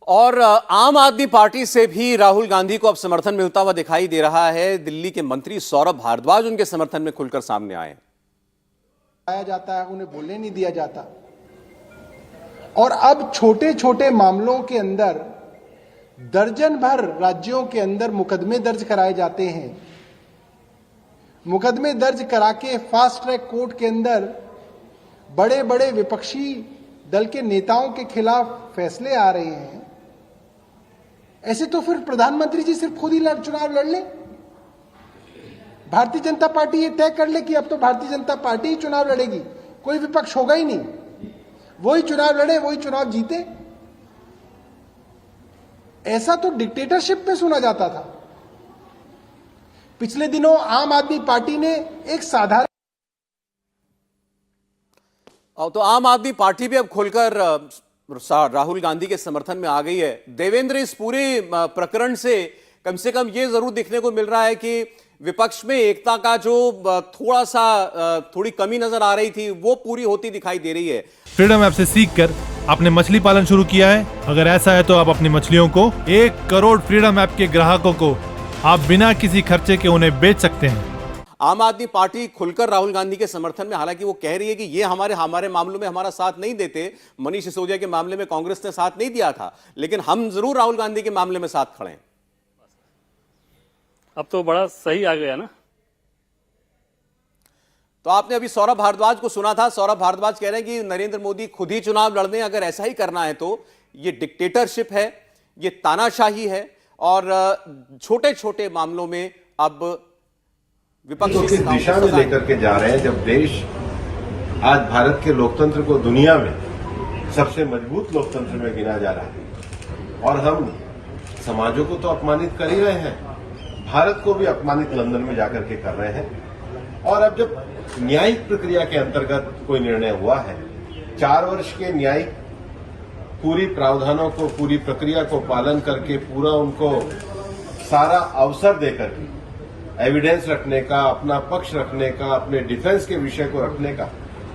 और आम आदमी पार्टी से भी राहुल गांधी को अब समर्थन मिलता हुआ दिखाई दे रहा है। दिल्ली के मंत्री सौरभ भारद्वाज उनके समर्थन में खुलकर सामने आए। आया जाता है, उन्हें बोलने नहीं दिया जाता। और अब छोटे छोटे मामलों के अंदर दर्जन भर राज्यों के अंदर मुकदमे दर्ज कराए जाते हैं। मुकदमे दर्ज करा के फास्ट ट्रैक कोर्ट के अंदर बड़े बड़े विपक्षी दल के नेताओं के खिलाफ फैसले आ रहे हैं। ऐसे तो फिर प्रधानमंत्री जी सिर्फ खुद ही चुनाव लड़ लें। भारतीय जनता पार्टी ये तय कर ले कि अब तो भारतीय जनता पार्टी ही चुनाव लड़ेगी, कोई विपक्ष होगा ही नहीं, वही चुनाव लड़े, वही चुनाव जीते। ऐसा तो डिक्टेटरशिप में सुना जाता था। पिछले दिनों आम आदमी पार्टी ने एक साधारण तो आम आदमी पार्टी भी अब खुलकर राहुल गांधी के समर्थन में आ गई है। देवेंद्र, इस पूरे प्रकरण से कम ये जरूर देखने को मिल रहा है कि विपक्ष में एकता का जो थोड़ी कमी नजर आ रही थी वो पूरी होती दिखाई दे रही है। फ्रीडम ऐप से सीखकर आपने मछली पालन शुरू किया है? अगर ऐसा है तो आप अपनी मछलियों को 1 करोड़ फ्रीडम ऐप के ग्राहकों को आप बिना किसी खर्चे के उन्हें बेच सकते हैं। आम आदमी पार्टी खुलकर राहुल गांधी के समर्थन में, हालांकि वो कह रही है कि ये हमारे मामलों में हमारा साथ नहीं देते। मनीष सिसोदिया के मामले में कांग्रेस ने साथ नहीं दिया था, लेकिन हम जरूर राहुल गांधी के मामले में साथ खड़े हैं। अब तो बड़ा सही आ गया ना। तो आपने अभी सौरभ भारद्वाज को सुना था। सौरभ भारद्वाज कह रहे हैं कि नरेंद्र मोदी खुद ही चुनाव लड़ दें। अगर ऐसा ही करना है तो ये डिक्टेटरशिप है, ये तानाशाही है और छोटे छोटे मामलों में अब विपक्ष तो किस दिशा में लेकर के जा रहे हैं, जब देश आज भारत के लोकतंत्र को दुनिया में सबसे मजबूत लोकतंत्र में गिना जा रहा है और हम समाजों को तो अपमानित कर ही रहे हैं, भारत को भी अपमानित लंदन में जाकर के कर रहे हैं। और अब जब न्यायिक प्रक्रिया के अंतर्गत कोई निर्णय हुआ है, 4 वर्ष के न्यायिक पूरी प्रावधानों को, पूरी प्रक्रिया को पालन करके पूरा उनको सारा अवसर देकर के एविडेंस रखने का, अपना पक्ष रखने का, अपने डिफेंस के विषय को रखने का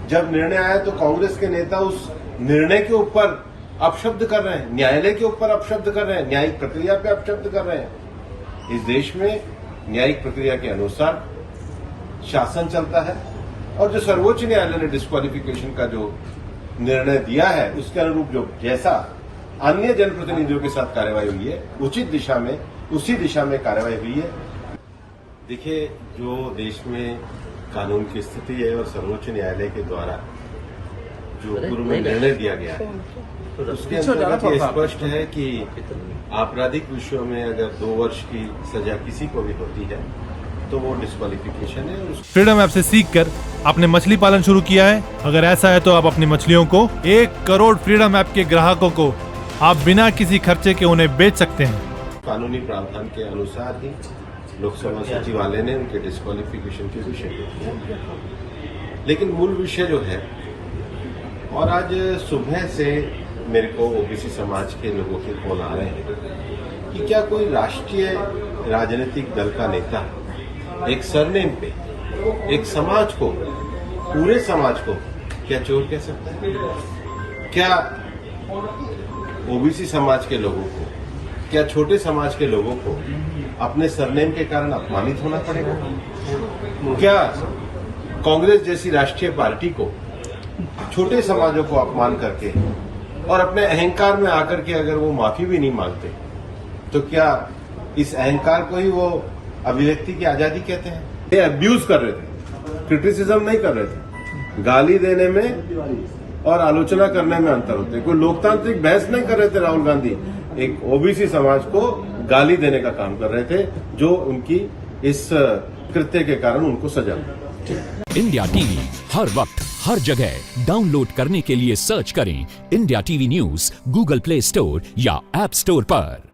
जब निर्णय आया तो कांग्रेस के नेता उस निर्णय के ऊपर अपशब्द कर रहे हैं, न्यायालय के ऊपर अपशब्द कर रहे हैं, न्यायिक प्रक्रिया पे अपशब्द कर रहे हैं। इस देश में न्यायिक प्रक्रिया के अनुसार शासन चलता है और जो सर्वोच्च न्यायालय ने डिस्क्वालिफिकेशन का जो निर्णय दिया है उसके अनुरूप जो जैसा अन्य जनप्रतिनिधियों के साथ कार्रवाई हुई है, उचित दिशा में उसी दिशा में कार्रवाई हुई है। देखिए, जो देश में कानून की स्थिति है और सर्वोच्च न्यायालय के द्वारा जो पूर्व में निर्णय दिया गया है उसके अंतर्गत ये स्पष्ट है कि आपराधिक विषयों में अगर 2 वर्ष की सजा किसी को भी होती है तो वो डिस्क्वालिफिकेशन है। फ्रीडम ऐप से सीखकर आपने मछली पालन शुरू किया है? अगर ऐसा है तो आप अपनी मछलियों को 1 करोड़ फ्रीडम ऐप के ग्राहकों को आप बिना किसी खर्चे के उन्हें बेच सकते हैं। कानूनी प्रावधान के अनुसार ही लोकसभा सचिवालय ने उनके डिस्क्वालिफिकेशन के विषय को, लेकिन मूल विषय जो है, और आज सुबह से मेरे को ओबीसी समाज के लोगों के फोन आ रहे हैं कि क्या कोई राष्ट्रीय राजनीतिक दल का नेता एक सरनेम पे एक समाज को, पूरे समाज को क्या चोर कह सकता है? क्या ओबीसी समाज के लोगों को, क्या छोटे समाज के लोगों को अपने सरनेम के कारण अपमानित होना पड़ेगा? क्या कांग्रेस जैसी राष्ट्रीय पार्टी को छोटे समाजों को अपमान करके और अपने अहंकार में आकर के अगर वो माफी भी नहीं मांगते तो क्या इस अहंकार को ही वो अभिव्यक्ति की आजादी कहते हैं? ये अब्यूज कर रहे थे, क्रिटिसिज्म नहीं कर रहे थे। गाली देने में और आलोचना करने में अंतर होते हैं। कोई लोकतांत्रिक बहस नहीं कर रहे थे राहुल गांधी, एक ओबीसी समाज को गाली देने का काम कर रहे थे जो उनकी इस कृत्य के कारण उनको सजा मिली। इंडिया टीवी हर वक्त हर जगह डाउनलोड करने के लिए सर्च करें India TV news Google play store या ऐप स्टोर पर।